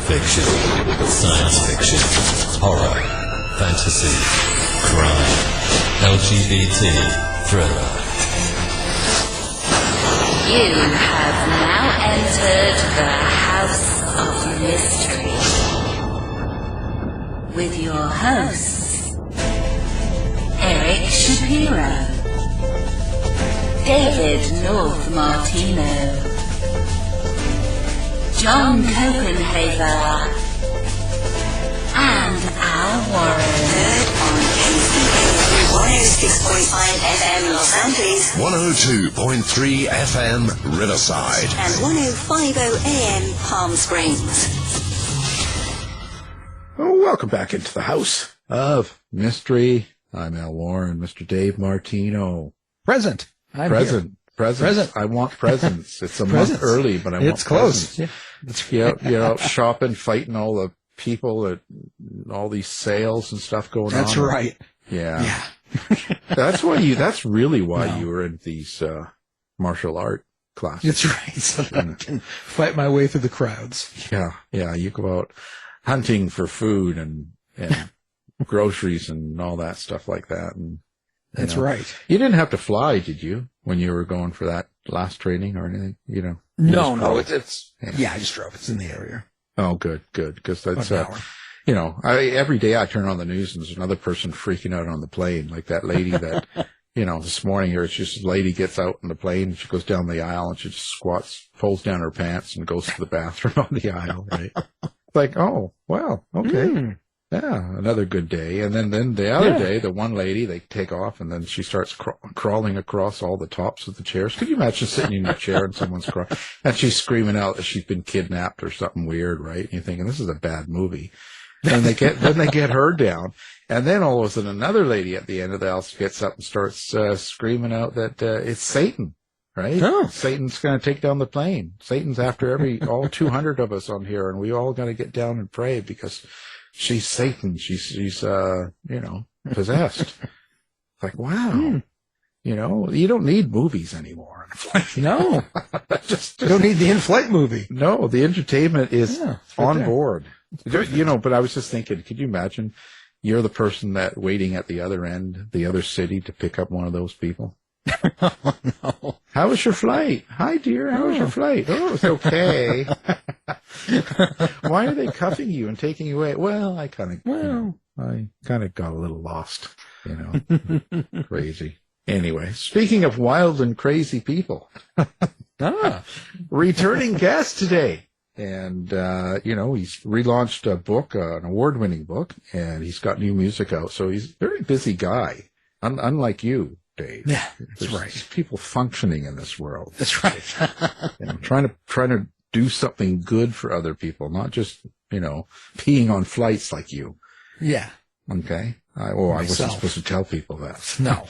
fiction, science fiction, horror, fantasy, crime, LGBT, thriller. You have now entered the House of Mystery with your hosts, Eric Shapiro, David North Martino, John Copenhaver, and Oware. Heard on KCAA 106.5 FM Los Angeles, 102.3 FM Riverside, and 105.0 AM Palm Springs. Welcome back into the House of Mystery. I'm Al Warren, Mr. Dave Martino. Present. I'm Present. here. Present. I want presents. It's a month early, but I want it's close. Presents. Yeah. You're out shopping, fighting all the people at all these sales and stuff going on. That's right. Yeah. That's really why you were in these martial art classes. That's right. So that I can fight my way through the crowds. Yeah. You go out hunting for food and groceries and all that stuff like that. And that's right. You didn't have to fly, did you, when you were going for that last training or anything? No. It's I just drove. It's in the area. Oh, good. Because that's an hour. Every day I turn on the news and there's another person freaking out on the plane, like that lady that, this morning here, it's just a lady gets out on the plane and she goes down the aisle and she just squats, pulls down her pants and goes to the bathroom on the aisle, right? Like, oh, well, okay. Yeah, another good day. And then the other day, the one lady, they take off and then she starts crawling across all the tops of the chairs. Could you imagine sitting in a chair and someone's crawling? And she's screaming out that she's been kidnapped or something weird, right? And you're thinking, this is a bad movie. And they get her down. And then all of a sudden another lady at the end of the house gets up and starts screaming out that it's Satan, right? Oh. Satan's going to take down the plane. Satan's after all 200 of us on here, and we all got to get down and pray because she's Satan. She's possessed. Like, wow. You don't need movies anymore. No. You don't need the in-flight movie. No, the entertainment is on there. board. But I was just thinking, could you imagine you're the person that waiting at the other end, the other city to pick up one of those people? Oh, no. How was your flight? Hi, dear. How was your flight? Oh, it's okay. Why are they cuffing you and taking you away? Well, I kind of got a little lost, crazy. Anyway, speaking of wild and crazy people, returning guest today. And, he's relaunched a book, an award-winning book, and he's got new music out. So he's a very busy guy, unlike you, Dave. Yeah, that's There's right. people functioning in this world. That's right. Trying to do something good for other people, not just, peeing on flights like you. Yeah. Okay. I wasn't supposed to tell people that. No.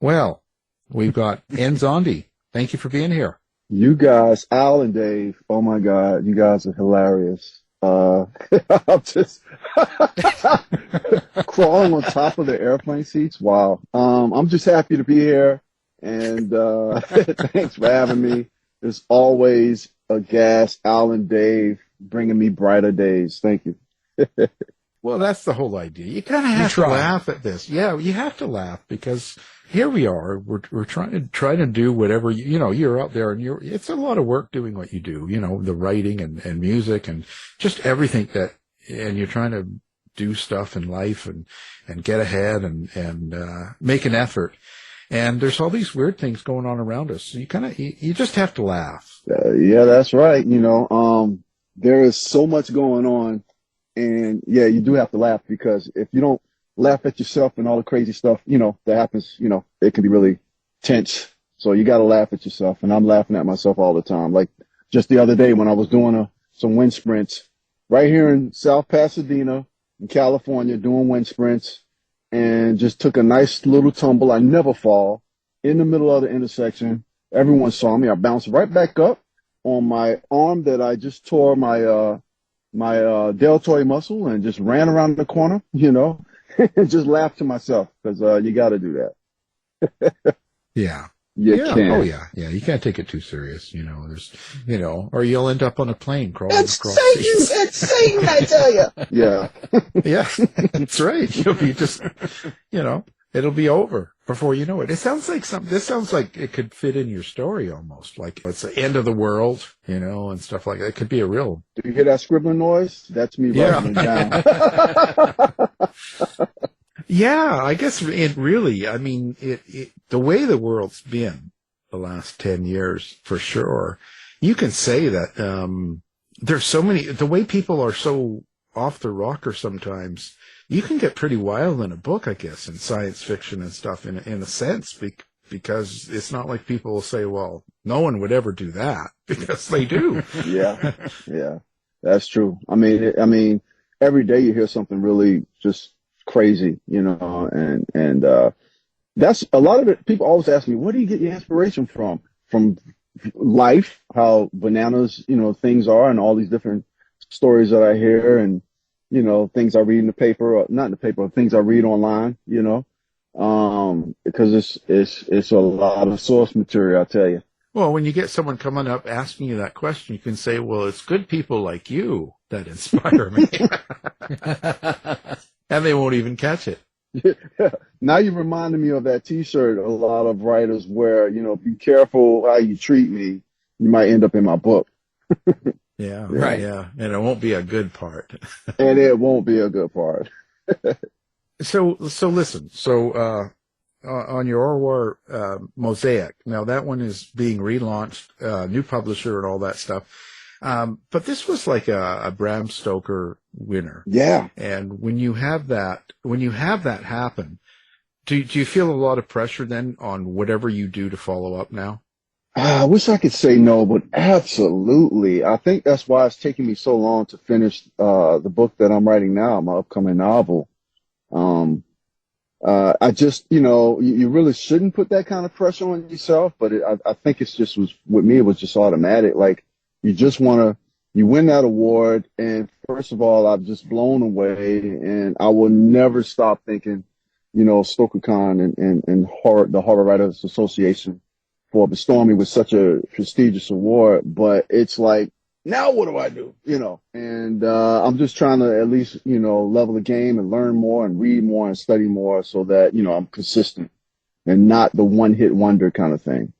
Well, we've got Nzondi. Thank you for being here. You guys, Al and Dave, oh my God, you guys are hilarious. I'm just crawling on top of the airplane seats. Wow. I'm just happy to be here, and thanks for having me. There's always a gas, Al and Dave, bringing me brighter days. Thank you. Well, that's the whole idea. You kind of have to laugh at this. Yeah, you have to laugh because here we are. We're trying to do whatever you're out there, and it's a lot of work doing what you do. The writing and music and just everything and you're trying to do stuff in life and get ahead and make an effort. And there's all these weird things going on around us. So you just have to laugh. Yeah, that's right. There is so much going on. And yeah, you do have to laugh because if you don't laugh at yourself and all the crazy stuff, that happens, it can be really tense. So you got to laugh at yourself. And I'm laughing at myself all the time. Like just the other day when I was doing some wind sprints right here in South Pasadena in California, doing wind sprints, and just took a nice little tumble. I never fall in the middle of the intersection. Everyone saw me. I bounced right back up on my arm that I just tore my deltoid muscle and just ran around the corner, and just laughed to myself because you got to do that. Yeah. You Yeah. can. Oh, yeah. Yeah. You can't take it too serious. There's, or you'll end up on a plane crawling It's across Satan! seas. It's Satan, I tell you! Yeah. Yeah. That's right. You'll be just, it'll be over before you know it. This sounds like it could fit in your story almost. Like it's the end of the world, and stuff like that. It could be a real. Do you hear that scribbling noise? That's me writing it down. Yeah, I guess it really, the way the world's been the last 10 years, for sure, you can say that, there's so many, the way people are so off the rocker sometimes, you can get pretty wild in a book, I guess, in science fiction and stuff in a sense, because it's not like people will say, well, no one would ever do that, because they do. Yeah. Yeah. That's true. I mean, every day you hear something really just crazy, and that's a lot of it. People always ask me, where do you get your inspiration from? From life, how bananas, things are, and all these different stories that I hear, and, things I read in the paper, or not in the paper, things I read online, because it's a lot of source material, I tell you. Well, when you get someone coming up asking you that question, you can say, well, it's good people like you that inspire me. And they won't even catch it. Now you reminded me of that T-shirt a lot of writers wear, be careful how you treat me. You might end up in my book. Yeah, right. Yeah, and it won't be a good part. And it won't be a good part. So listen. So on your Oware Mosaic, now that one is being relaunched, new publisher and all that stuff. But this was like a Bram Stoker winner. Yeah. And when you have that happen, do you feel a lot of pressure then on whatever you do to follow up now? I wish I could say no, but absolutely. I think that's why it's taking me so long to finish the book that I'm writing now, my upcoming novel. I just, you really shouldn't put that kind of pressure on yourself, but I think with me, it was just automatic. Like, you just you win that award. And first of all, I'm just blown away, and I will never stop thinking, StokerCon and the Horror Writers Association for bestowing me with such a prestigious award. But it's like, now what do I do? And I'm just trying to at least, level the game and learn more and read more and study more so that, I'm consistent and not the one hit wonder kind of thing,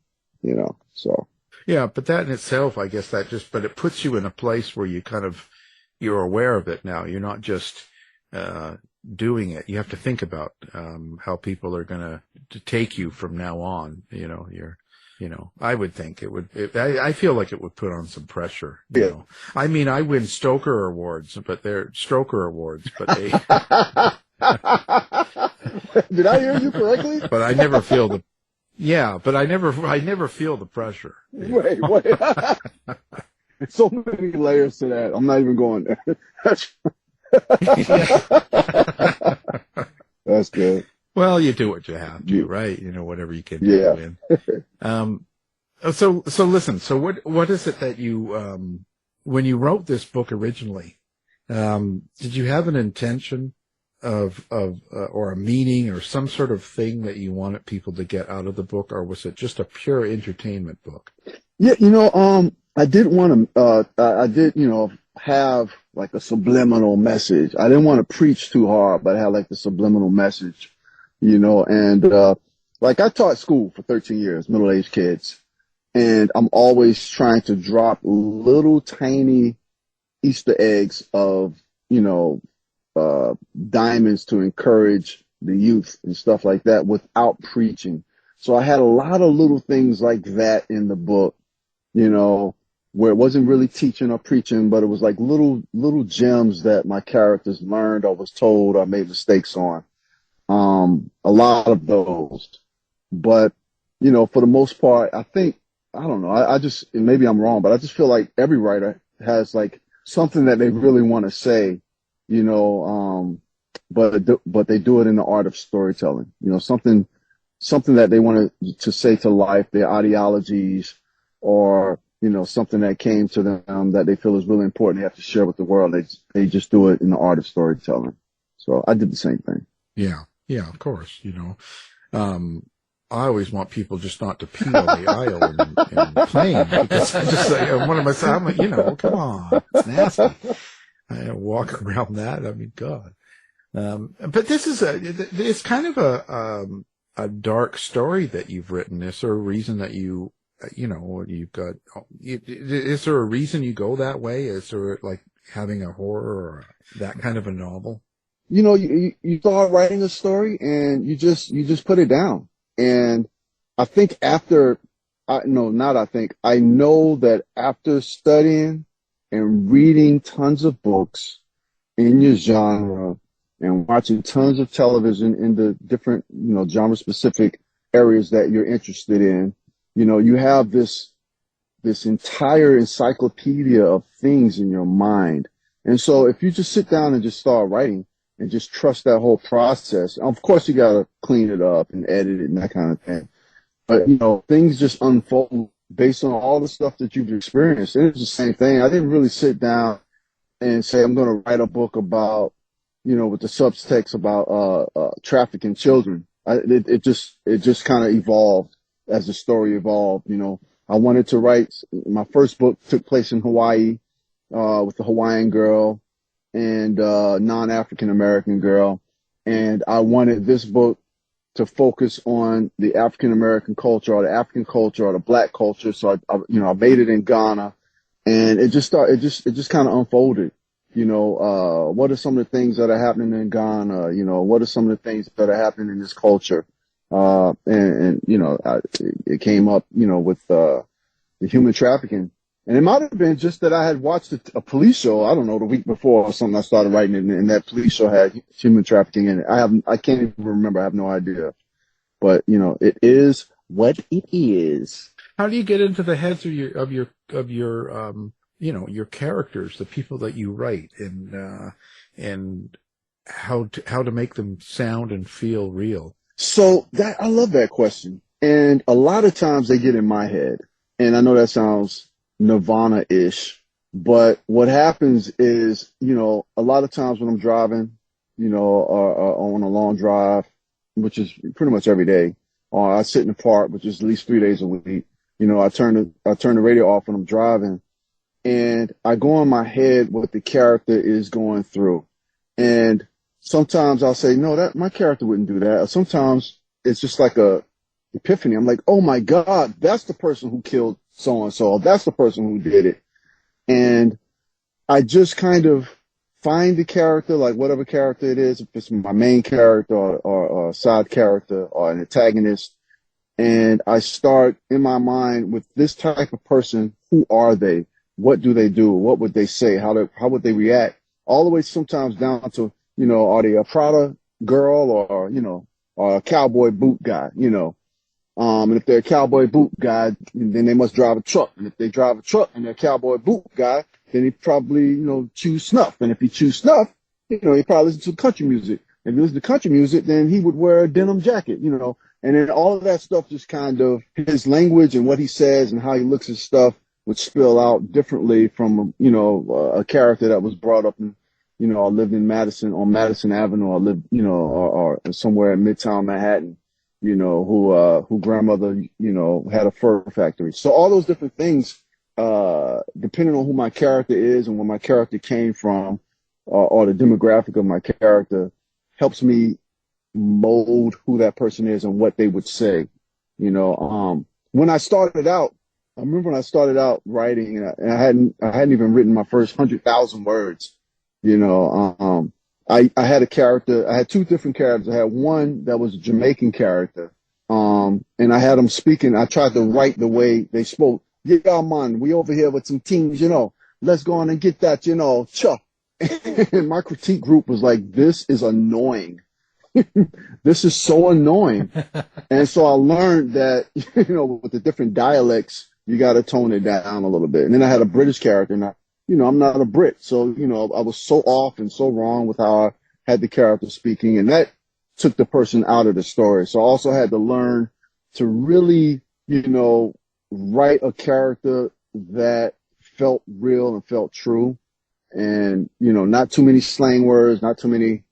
so. Yeah, but that in itself, I guess but it puts you in a place where you're aware of it now. You're not just doing it. You have to think about how people are going to take you from now on. I would think it would. I feel like it would put on some pressure. I win Stoker awards, but they're Stroker awards, but they. Did I hear you correctly? But I never feel the. Yeah, but I never feel the pressure. Wait. So many layers to that. I'm not even going there. That's good. Well, you do what you have to, right? Whatever you can do. Yeah. So listen. So what is it that you when you wrote this book originally? Did you have an intention of or a meaning or some sort of thing that you wanted people to get out of the book, or was it just a pure entertainment book? Yeah, I did want to. I did, have like a subliminal message. I didn't want to preach too hard, but I had like the subliminal message, and like I taught school for 13 years, middle-aged kids, and I'm always trying to drop little tiny Easter eggs of, diamonds to encourage the youth and stuff like that without preaching. So I had a lot of little things like that in the book, where it wasn't really teaching or preaching, but it was like little gems that my characters learned or was told or made mistakes on. A lot of those. But, for the most part, I think, I don't know, I just, maybe I'm wrong, but I just feel like every writer has like something that they really want to say, but they do it in the art of storytelling, something that they want to say to life, their ideologies, or, something that came to them that they feel is really important. They have to share with the world. They just do it in the art of storytelling. So I did the same thing. Yeah, of course, I always want people just not to pee on the aisle in plane, because I just like, one of my I'm like, come on, it's nasty. I walk around that. I mean, God. But this is it's kind of a dark story that you've written. Is there a reason that you've got, is there a reason you go that way? Is there like having a horror or that kind of a novel? You start writing a story and you just put it down. And I think I know that after studying and reading tons of books in your genre and watching tons of television in the different, genre specific areas that you're interested in, you have this entire encyclopedia of things in your mind. And so if you just sit down and just start writing and just trust that whole process, of course you got to clean it up and edit it and that kind of thing. But, things just unfold based on all the stuff that you've experienced. And it's the same thing. I didn't really sit down and say, I'm going to write a book about, with the subtext about trafficking children. It just kind of evolved as the story evolved. I wanted to write, my first book took place in Hawaii with a Hawaiian girl and non-African American girl. And I wanted this book to focus on the African American culture or the African culture or the Black culture. So I made it in Ghana, and it just kind of unfolded. What are some of the things that are happening in Ghana? What are some of the things that are happening in this culture? It came up, with the human trafficking. And it might have been just that I had watched a police show, I don't know, the week before or something. I started writing it, and that police show had human trafficking in it. I can't even remember. I have no idea. But, it is what it is. How do you get into the heads of your characters, the people that you write, and how to make them sound and feel real? So I love that question. And a lot of times they get in my head, and I know that sounds Nirvana-ish, but what happens is, a lot of times when I'm driving, or on a long drive, which is pretty much every day, or I sit in the park, which is at least 3 days a week, I turn the radio off when I'm driving, and I go in my head what the character is going through. And sometimes I'll say, no, my character wouldn't do that. Or sometimes it's just like a epiphany. I'm like, oh my God, that's the person who killed so-and-so. That's the person who did it. And I just kind of find the character, like whatever character it is, if it's my main character or a side character or an antagonist. And I start in my mind with this type of person. Who are they? What do they do? What would they say? How would they react? All the way sometimes down to, are they a Prada girl or a cowboy boot guy, and if they're a cowboy boot guy, then they must drive a truck. And if they drive a truck and they're a cowboy boot guy, then he probably, choose snuff. And if he choose snuff, he probably listen to country music. If he listen to country music, then he would wear a denim jacket, And then all of that stuff just kind of, his language and what he says and how he looks at stuff would spill out differently from, a character that was brought up in, I lived in on Madison Avenue. I lived, or somewhere in Midtown Manhattan. Who grandmother, had a fur factory. So all those different things, depending on who my character is and where my character came from, or the demographic of my character, helps me mold who that person is and what they would say. When I started out, I remember when I started out writing, and I hadn't even written my first 100,000 words. I had a character. I had two different characters. I had one that was a Jamaican character, and I had them speaking. I tried to write the way they spoke. Yeah, man, we over here with some teams, let's go on and get that, chuh. And my critique group was like, this is annoying. This is so annoying. And so I learned that, with the different dialects, you got to tone it down a little bit. And then I had a British character, and I'm not a Brit. So, I was so off and so wrong with how I had the character speaking, and that took the person out of the story. So I also had to learn to really, write a character that felt real and felt true. And, not too many slang words, not too many,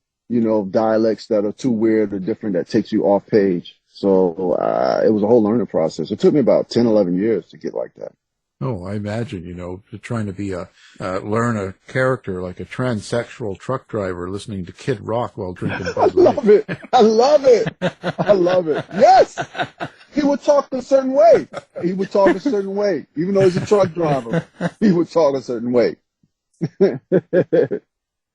dialects that are too weird or different that takes you off page. So it was a whole learning process. It took me about 10, 11 years to get like that. Oh, I imagine, trying to be learn a character like a transsexual truck driver listening to Kid Rock while drinking Bud Light. Love it. I love it. I love it. Yes. He would talk a certain way. Even though he's a truck driver, he would talk a certain way.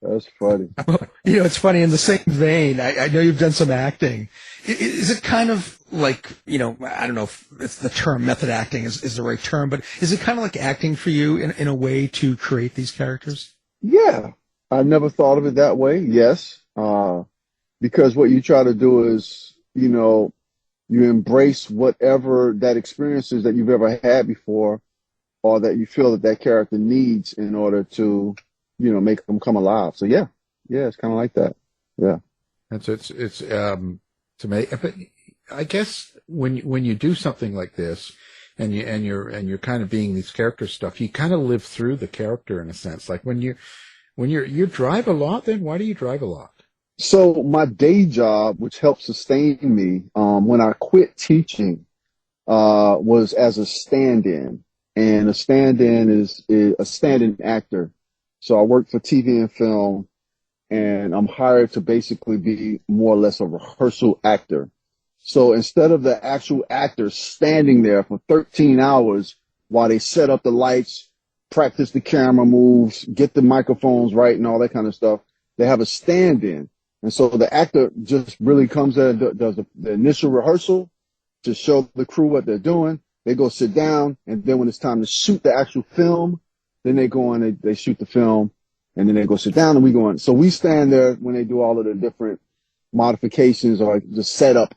That's funny. Well, it's funny. In the same vein, I know you've done some acting. Is it kind of like, I don't know if it's the term method acting is the right term, but is it kind of like acting for you in a way to create these characters? Yeah. I never thought of it that way. Yes. Because what you try to do is, you embrace whatever that experience is that you've ever had before, or that you feel that character needs in order to, make them come alive. So yeah, it's kind of like that. Yeah. It's to make, but I guess when you do something like this, and you're kind of being these character stuff, you kind of live through the character in a sense. Like when you drive a lot, then why do you drive a lot? So my day job, which helped sustain me, when I quit teaching, was as a stand-in, and a stand-in is a stand-in actor. So I work for TV and film, and I'm hired to basically be more or less a rehearsal actor. So instead of the actual actor standing there for 13 hours while they set up the lights, practice the camera moves, get the microphones right and all that kind of stuff, they have a stand-in. And so the actor just really comes there and does the initial rehearsal to show the crew what they're doing. They go sit down, and then when it's time to shoot the actual film, then they go on, they shoot the film, and then they go sit down, and we go on. So we stand there when they do all of the different modifications or the setup,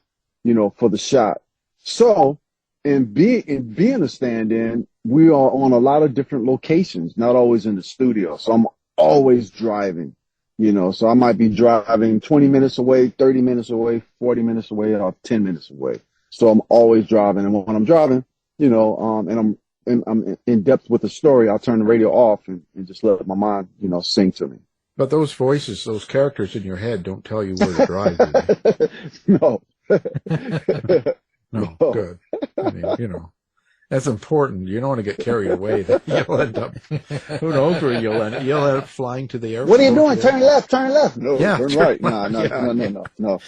for the shot. So in being a stand-in, we are on a lot of different locations, not always in the studio. So I'm always driving, so I might be driving 20 minutes away, 30 minutes away, 40 minutes away, or 10 minutes away. So I'm always driving. And when I'm driving, and I'm in depth with the story, I'll turn the radio off and just let my mind, sing to me. But those voices, those characters in your head don't tell you where to drive, do they? No. No, good. I mean, that's important. You don't want to get carried away. Then you'll end up, who knows where you'll end up flying to the airport. What are you doing? Turn left. No, yeah, turn right. No.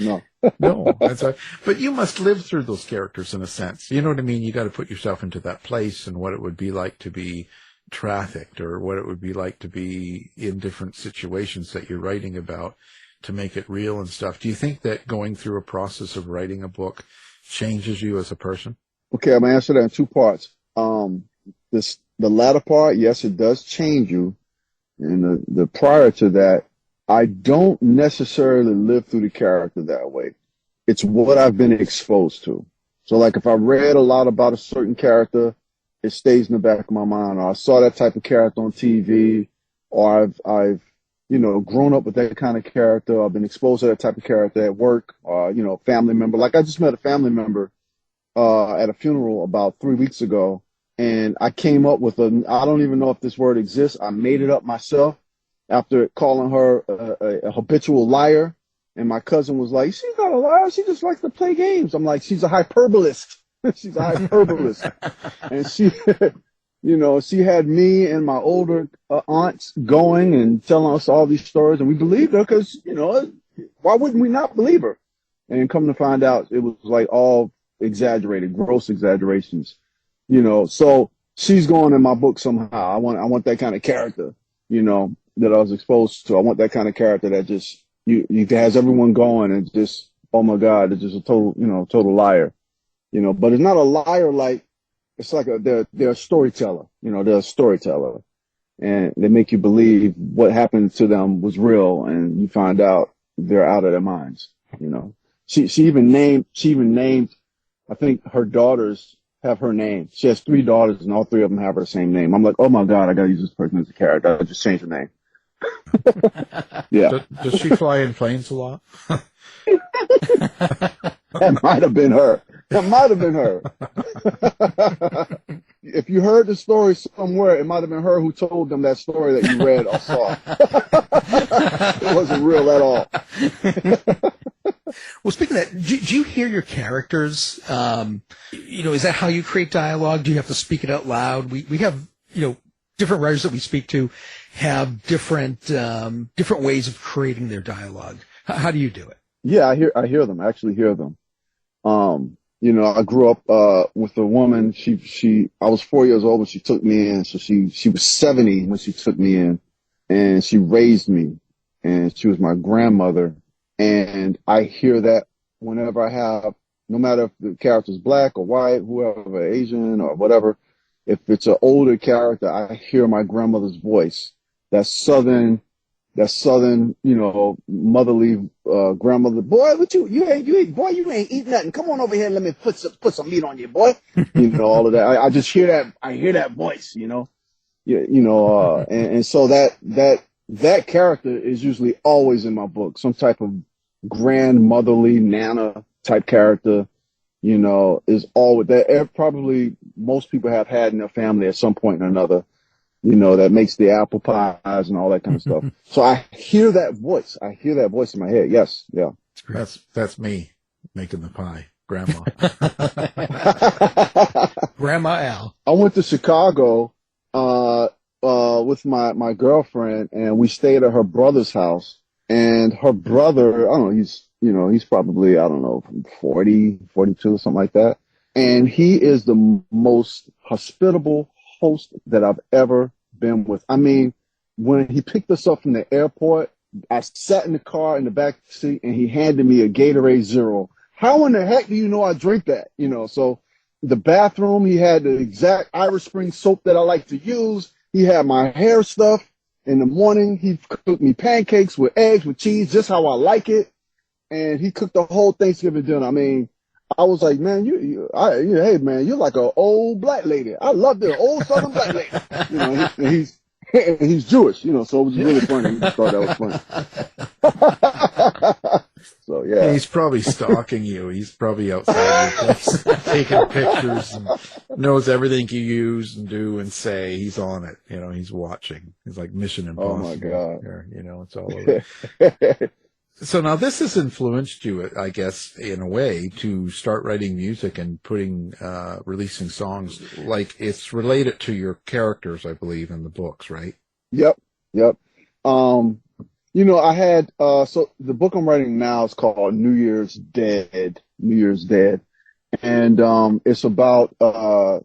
No, that's right. But you must live through those characters in a sense. You know what I mean? You got to put yourself into that place and what it would be like to be trafficked, or what it would be like to be in different situations that you're writing about to make it real and stuff. Do you think that going through a process of writing a book changes you as a person? Okay, I'm gonna answer that in two parts. The latter part, yes, it does change you. And the prior to that, I don't necessarily live through the character that way. It's what I've been exposed to. So like if I read a lot about a certain character, it stays in the back of my mind, or I saw that type of character on TV, or I've grown up with that kind of character. I've been exposed to that type of character at work, or, family member. Like I just met a family member at a funeral about 3 weeks ago, and I came up with I don't even know if this word exists. I made it up myself after calling her a habitual liar. And my cousin was like, she's not a liar. She just likes to play games. I'm like, she's a hyperbolist. She's a hyperbolist. And she, she had me and my older aunts going and telling us all these stories. And we believed her because, why wouldn't we not believe her? And come to find out, it was like all exaggerated, gross exaggerations, So she's going in my book somehow. I want that kind of character, that I was exposed to. I want that kind of character that just, you has everyone going and just, oh my God, it's just a total liar, but it's not a liar like, it's like they're a storyteller, they're a storyteller, and they make you believe what happened to them was real, and you find out they're out of their minds, She even named, I think her daughters have her name. She has 3 daughters and all 3 of them have her same name. I'm like, oh my God, I gotta use this person as a character. I just changed the name. Yeah. Does she fly in planes a lot? That might have been her. If you heard the story somewhere, it might have been her who told them that story that you read or saw. It wasn't real at all. Well, speaking of that, do you hear your characters? Is that how you create dialogue? Do you have to speak it out loud? We have, different writers that we speak to have different ways of creating their dialogue. How do you do it? Yeah, I hear them. I actually hear them. I grew up with a woman. I was 4 years old when she took me in. So she was 70 when she took me in, and she raised me, and she was my grandmother. And I hear that whenever I have, no matter if the character's black or white, whoever, Asian or whatever, if it's an older character, I hear my grandmother's voice. That southern, motherly, grandmother. Boy, you ain't eating nothing. Come on over here and let me put some meat on you, boy. All of that. I just hear that. I hear that voice, and so that character is usually always in my book. Some type of grandmotherly Nana type character, is always that. Probably most people have had in their family at some point or another. That makes the apple pies and all that kind of stuff. So I hear that voice. I hear that voice in my head. Yes. Yeah. That's me making the pie. Grandma. Grandma Al. I went to Chicago, with my girlfriend, and we stayed at her brother's house, and her brother, I don't know, he's probably, 40, 42, something like that. And he is the most hospitable host that I've ever been with. I mean, when he picked us up from the airport, I sat in the car in the back seat and he handed me a Gatorade Zero. How in the heck do you know I drink that? So the bathroom, he had the exact Irish Spring soap that I like to use. He had my hair stuff. In the morning, he cooked me pancakes with eggs, with cheese, just how I like it. And he cooked the whole Thanksgiving dinner. I mean, I was like, man, hey man, you're like an old black lady. I love the old Southern black lady. He's Jewish, so it was really funny. He just thought that was funny. So yeah. And he's probably stalking you. He's probably outside your place, taking pictures, and knows everything you use and do and say. He's on it. He's watching. He's like Mission Impossible. Oh my God. There, it's all over. So now this has influenced you, I guess, in a way, to start writing music and releasing songs. Like, it's related to your characters, I believe, in the books, right? Yep. I had, so the book I'm writing now is called New Year's Dead. And, it's about, a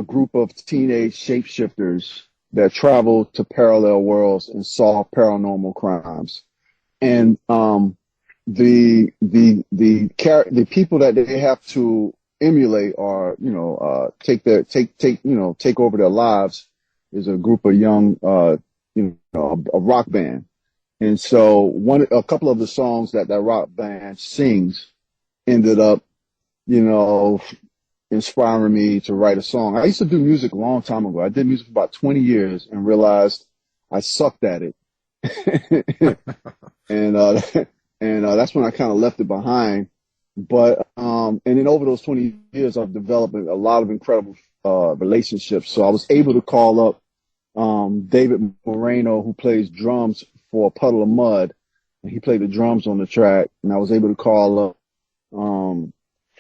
group of teenage shapeshifters that travel to parallel worlds and solve paranormal crimes. And the people that they have to emulate or take over their lives is a group of young a rock band. And so a couple of the songs that rock band sings ended up inspiring me to write a song. I used to do music a long time ago. I did music for about 20 years and realized I sucked at it. And that's when I kind of left it behind. But, and then over those 20 years, I've developed a lot of incredible, relationships. So I was able to call up, David Moreno, who plays drums for Puddle of Mud. And he played the drums on the track. And I was able to call up,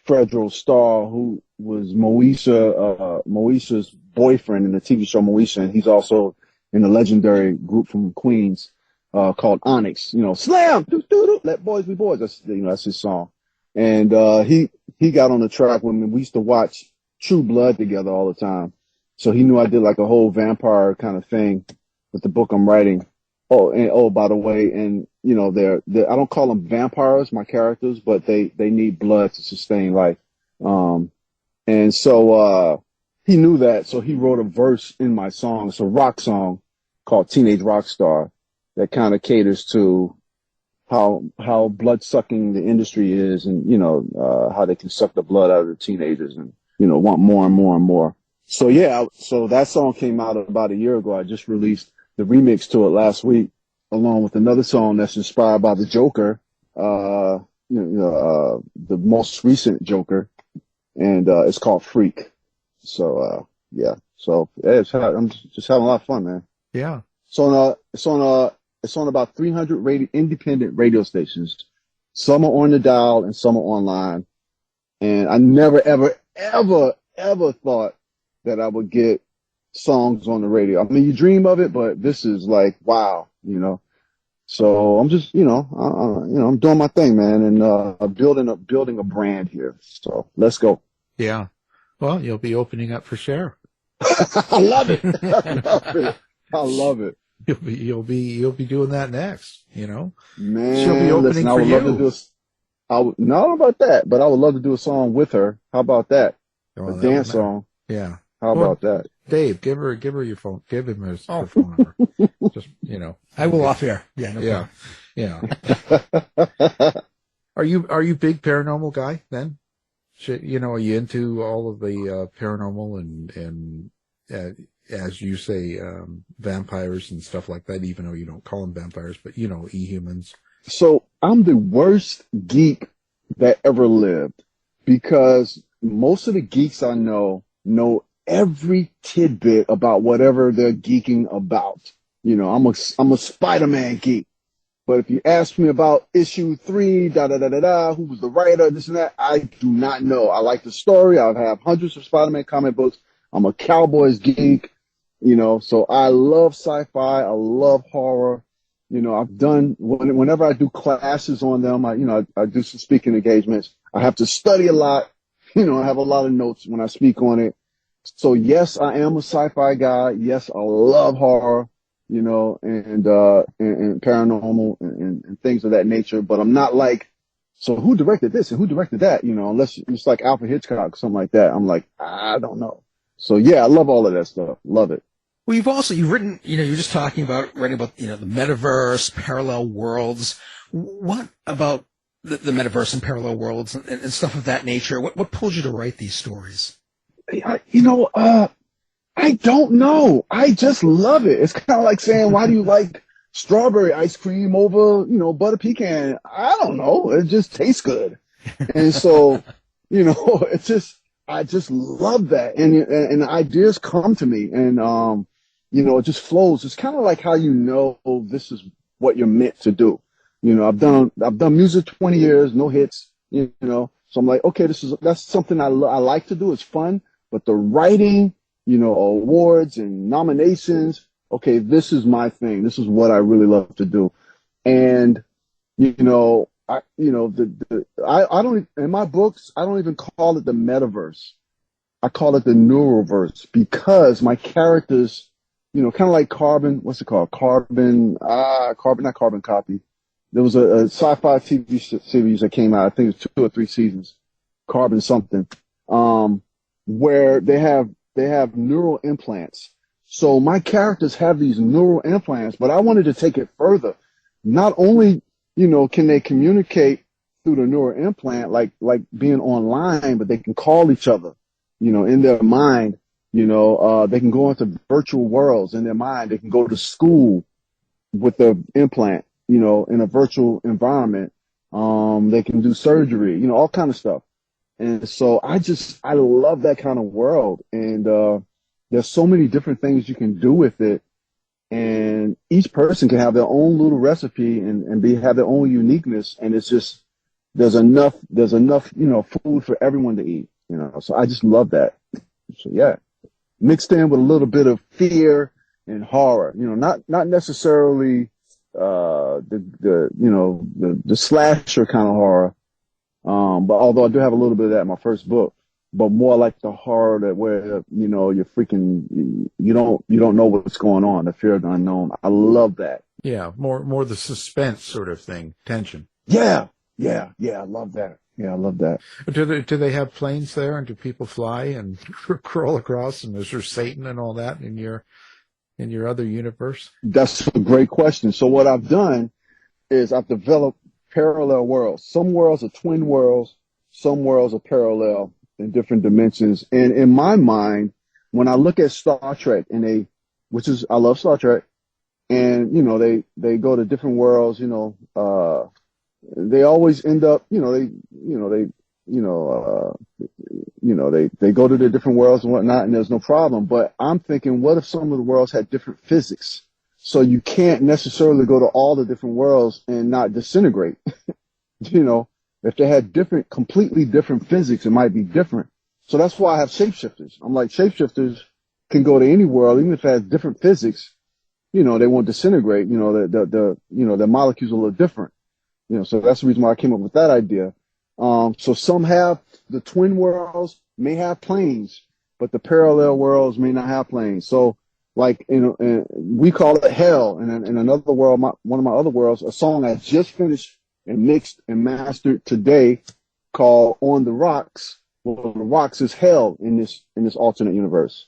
Fredro Starr, who was Moesha's boyfriend in the TV show Moesha. And he's also in a legendary group from Queens, called Onyx, slam, let boys be boys. That's his song. And, he got on the track when we used to watch True Blood together all the time. So he knew I did like a whole vampire kind of thing with the book I'm writing. By the way, and they're I don't call them vampires, my characters, but they need blood to sustain life. And so, he knew that. So he wrote a verse in my song. It's a rock song called Teenage Rockstar that kind of caters to how blood sucking the industry is, and how they can suck the blood out of the teenagers and want more and more and more. So yeah, so that song came out about a year ago. I just released the remix to it last week, along with another song that's inspired by the Joker, the most recent Joker, and it's called Freak. So yeah, I'm just having a lot of fun, man. Yeah. So it's on about 300 independent radio stations Some are on the dial and some are online. And I never, ever, ever, ever thought that I would get songs on the radio. I mean, you dream of it, but this is like, wow, you know. So I'm just, I'm doing my thing, man, and building a brand here. So let's go. Yeah. Well, you'll be opening up for Cher. I love it. I love it. I love it. You'll be doing that next. You know, Man, she'll be opening listen, I for would you. love to do not about that, but I would love to do a song with her. How about that? Well, A dance song. Yeah. How about that? Dave, give her your phone. Give him her phone number. Just, I will off air. Yeah. No yeah. problem. Yeah. Are you big paranormal guy then? Are you into all of the paranormal and as you say, vampires and stuff like that, even though you don't call them vampires, but enhumans. So I'm the worst geek that ever lived because most of the geeks I know every tidbit about whatever they're geeking about. I'm a Spider-Man geek. But if you ask me about issue 3, who was the writer, this and that, I do not know. I like the story. I have hundreds of Spider-Man comic books. I'm a Cowboys geek, so I love sci-fi. I love horror. I've done, whenever I do classes on them, I do some speaking engagements. I have to study a lot. I have a lot of notes when I speak on it. So yes, I am a sci-fi guy. Yes, I love horror, and paranormal and things of that nature. But I'm not like, so who directed this and who directed that? Unless it's like Alfred Hitchcock, something like that. I'm like, I don't know. So yeah, I love all of that stuff. Love it. Well, you've written, you're just writing about, the metaverse, parallel worlds. What about the metaverse and parallel worlds and stuff of that nature? What pulled you to write these stories? I don't know. I just love it. It's kind of like saying, why do you like strawberry ice cream over, butter pecan? I don't know. It just tastes good. And so, I just love that. And ideas come to me and, it just flows. It's kind of like how this is what you're meant to do. I've done music 20 years, no hits, so I'm like, okay, that's something I like to do. It's fun, but the writing, awards and nominations, okay, this is my thing. This is what I really love to do. And, I don't, in my books, I don't even call it the metaverse. I call it the neuroverse because my characters, kind of like Carbon, what's it called? Not Carbon Copy. There was a sci-fi TV series that came out, I think it was 2 or 3 seasons, Carbon something, where they have neural implants. So my characters have these neural implants, but I wanted to take it further. Not only, can they communicate through the neural implant, like being online, but they can call each other, in their mind. They can go into virtual worlds in their mind. They can go to school with the implant, in a virtual environment. They can do surgery, all kind of stuff. And so I love that kind of world. And, there's so many different things you can do with it. And each person can have their own little recipe and have their own uniqueness. And it's just, there's enough, food for everyone to eat, so I just love that. So yeah, mixed in with a little bit of fear and horror, not necessarily, the slasher kind of horror. But although I do have a little bit of that in my first book, but more like the horror that where, you're freaking, you don't know what's going on, the fear of the unknown. I love that. Yeah. More the suspense sort of thing, tension. Yeah. I love that. Yeah, I love that. Do they have planes there and do people fly and crawl across and is there Satan and all that in your other universe? That's a great question. So what I've done is I've developed parallel worlds. Some worlds are twin worlds. Some worlds are parallel in different dimensions. And in my mind, when I look at Star Trek I love Star Trek, and, they go to different worlds, they always end up, they go to their different worlds and whatnot, and there's no problem. But I'm thinking, what if some of the worlds had different physics? So you can't necessarily go to all the different worlds and not disintegrate. You know, if they had completely different physics, it might be different. So that's why I have shapeshifters. I'm like, shapeshifters can go to any world, even if it has different physics. You know, they won't disintegrate. You know, the molecules are a little different. You know, so that's the reason why I came up with that idea. So some have the twin worlds may have planes, but the parallel worlds may not have planes. So, like, we call it hell. And in another world, one of my other worlds, a song I just finished and mixed and mastered today called "On the Rocks." Well, the rocks is hell in this alternate universe.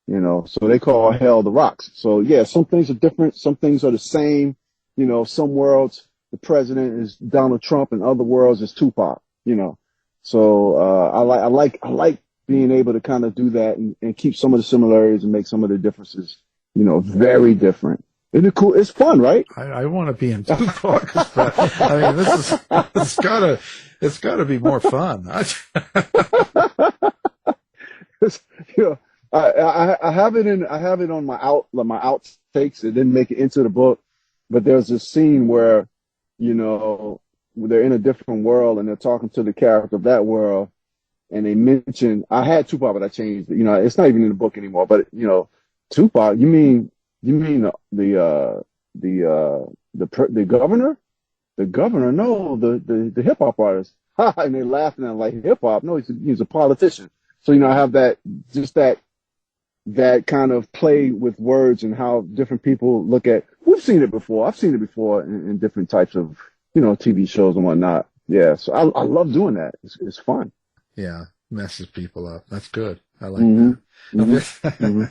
You know, so they call hell the rocks. So yeah, some things are different, some things are the same. You know, some worlds the president is Donald Trump, and other worlds is Tupac. You know, so I like being able to kind of do that and keep some of the similarities and make some of the differences, you know, very different. Isn't it cool? It's fun, right? I want to be in Tupac, but I mean, it's gotta be more fun. You know, I have it on my outtakes. It didn't make it into the book, but there's this scene where, you know, they're in a different world and they're talking to the character of that world, and they mention, I had Tupac, but I changed it. You know, it's not even in the book anymore. But you know, Tupac, you mean the governor? The governor? No, the hip hop artist. And they laughing at him like, hip hop? No, he's a politician. So, you know, I have that kind of play with words and how different people look at. We've seen it before. I've seen it before in different types of, you know, TV shows and whatnot. Yeah, so I love doing that. It's fun. Yeah, messes people up. That's good. I like that. Mm-hmm.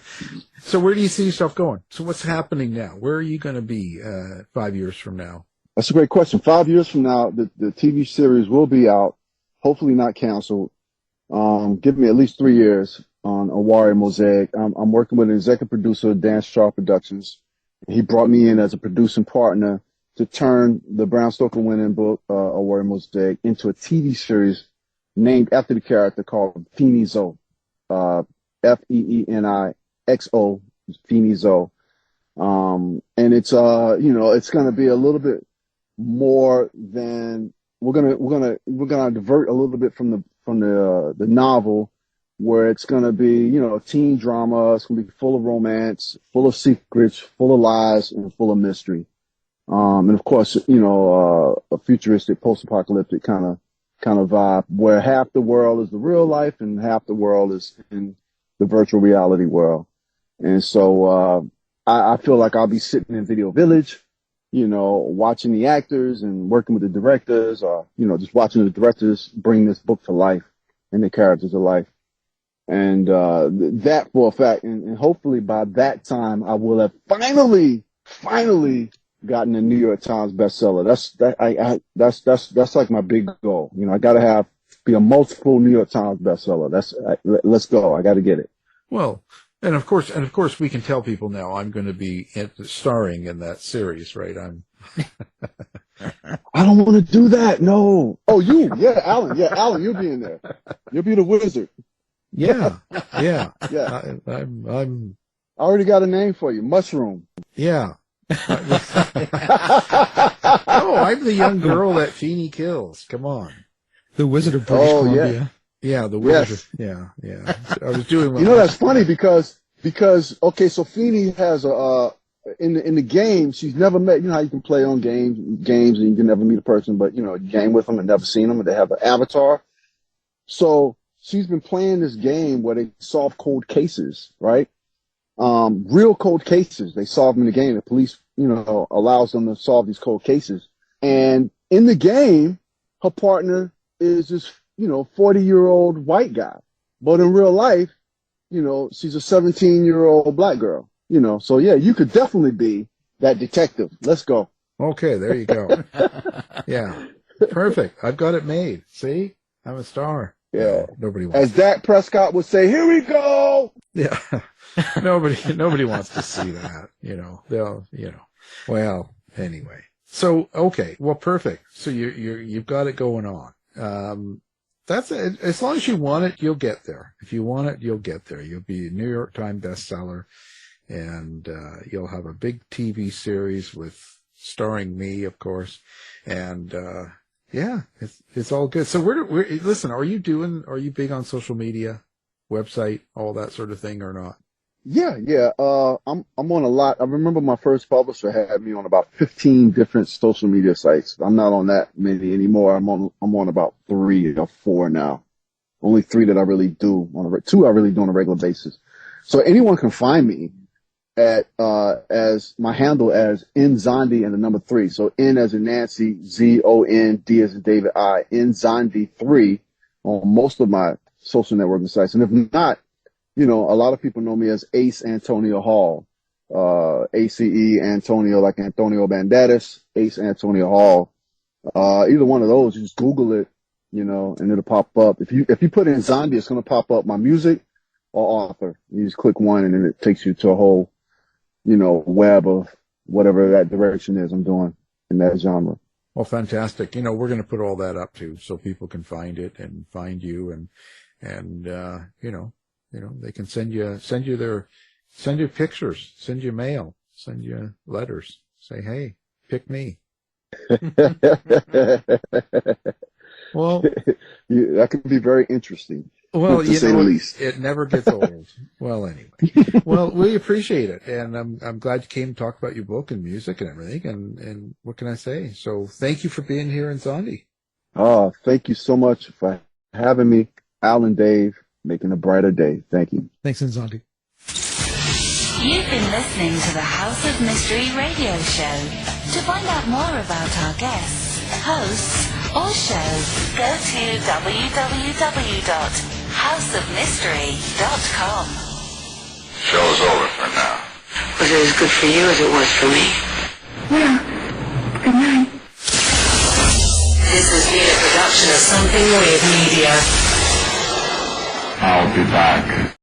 So where do you see yourself going? So what's happening now? Where are you going to be 5 years from now? That's a great question. 5 years from now, the TV series will be out, hopefully not canceled. Give me at least 3 years on Oware Mosaic. I'm working with an executive producer, Dan Shaw Productions. He brought me in as a producing partner to turn the Bram Stoker winning book, Oware Mosaic, into a TV series named after the character called Feeni Xo. Feenixo, Feeni Xo. And it's, you know, it's going to be a little bit more than, we're going to divert a little bit from the novel, where it's going to be, you know, teen drama. It's going to be full of romance, full of secrets, full of lies, and full of mystery. And of course, you know, a futuristic post-apocalyptic kind of vibe, where half the world is the real life and half the world is in the virtual reality world. And so, I feel like I'll be sitting in Video Village, you know, watching the actors and working with the directors, or, you know, just watching the directors bring this book to life and the characters to life. And, that for a fact, and hopefully by that time I will have finally gotten a New York Times bestseller. That's like my big goal. You know, I gotta be a multiple New York Times bestseller. Let's go. I gotta get it. Well, and of course we can tell people now I'm going to be starring in that series, right? I don't want to do that. No. Oh, Alan, you'll be in there. You'll be the wizard. Yeah. Yeah. I'm I already got a name for you. Mushroom. Yeah. Oh, I'm the young girl that Feeni kills. Come on. The Wizard of British Columbia. Yeah, the Wizard. Yes. Yeah. I was doing. You know, that's funny because okay, so Feeni has in the game, she's never met. You know how you can play on games and you can never meet a person, but you know, you game with them and never seen them, and they have an avatar. So she's been playing this game where they solve cold cases, right? Real cold cases. They solve them in the game. The police, you know, allows them to solve these cold cases. And in the game, her partner is this, you know, 40-year-old white guy. But in real life, you know, she's a 17-year-old black girl, you know. So yeah, you could definitely be that detective. Let's go. Okay, there you go. Yeah. Perfect. I've got it made. See? I'm a star. Yeah. Nobody wants. As Dak Prescott would say, here we go. Yeah. Nobody wants to see that, you know. They'll, you know. Well, anyway. So, okay. Well, perfect. So you've got it going on. That's it. As long as you want it, you'll get there. If you want it, you'll get there. You'll be a New York Times bestseller, and you'll have a big TV series starring me, of course, and Yeah, it's all good. So listen, are you big on social media, website, all that sort of thing or not? Yeah. I'm on a lot. I remember my first publisher had me on about 15 different social media sites. I'm not on that many anymore. I'm on about 3 or 4 now. Only 3 that I really do 2 I really do on a regular basis. So anyone can find me at as my handle as Nzondi and the number 3. So N as in Nancy, Zond, D as in David, I, Nzondi 3 on most of my social networking sites. And if not, a lot of people know me as Ace Antonio Hall, ACE Antonio, like Antonio Banderas, Ace Antonio Hall. Either one of those, you just Google it, and it'll pop up. If you put in Zombie, it's going to pop up my music or author. You just click one and then it takes you to a whole, web of whatever that direction is I'm doing in that genre. Well, fantastic. We're going to put all that up too, so people can find it and find you and they can send you pictures, send you mail, send you letters, say, hey, pick me. Well, that could be very interesting. Well, to say the least. It never gets old. Well, anyway, we appreciate it, and I'm glad you came to talk about your book and music and everything. And what can I say? So, thank you for being here in Nzondi. Oh, thank you so much for having me, Al and Dave, making a brighter day. Thank you. Thanks, Nzondi. You've been listening to the House of Mystery radio show. To find out more about our guests, hosts, or shows, go to www.houseofmystery.com. Show's over for now. Was it as good for you as it was for me? Yeah. Good night. This has been a production of Something Weird Media. I'll be back.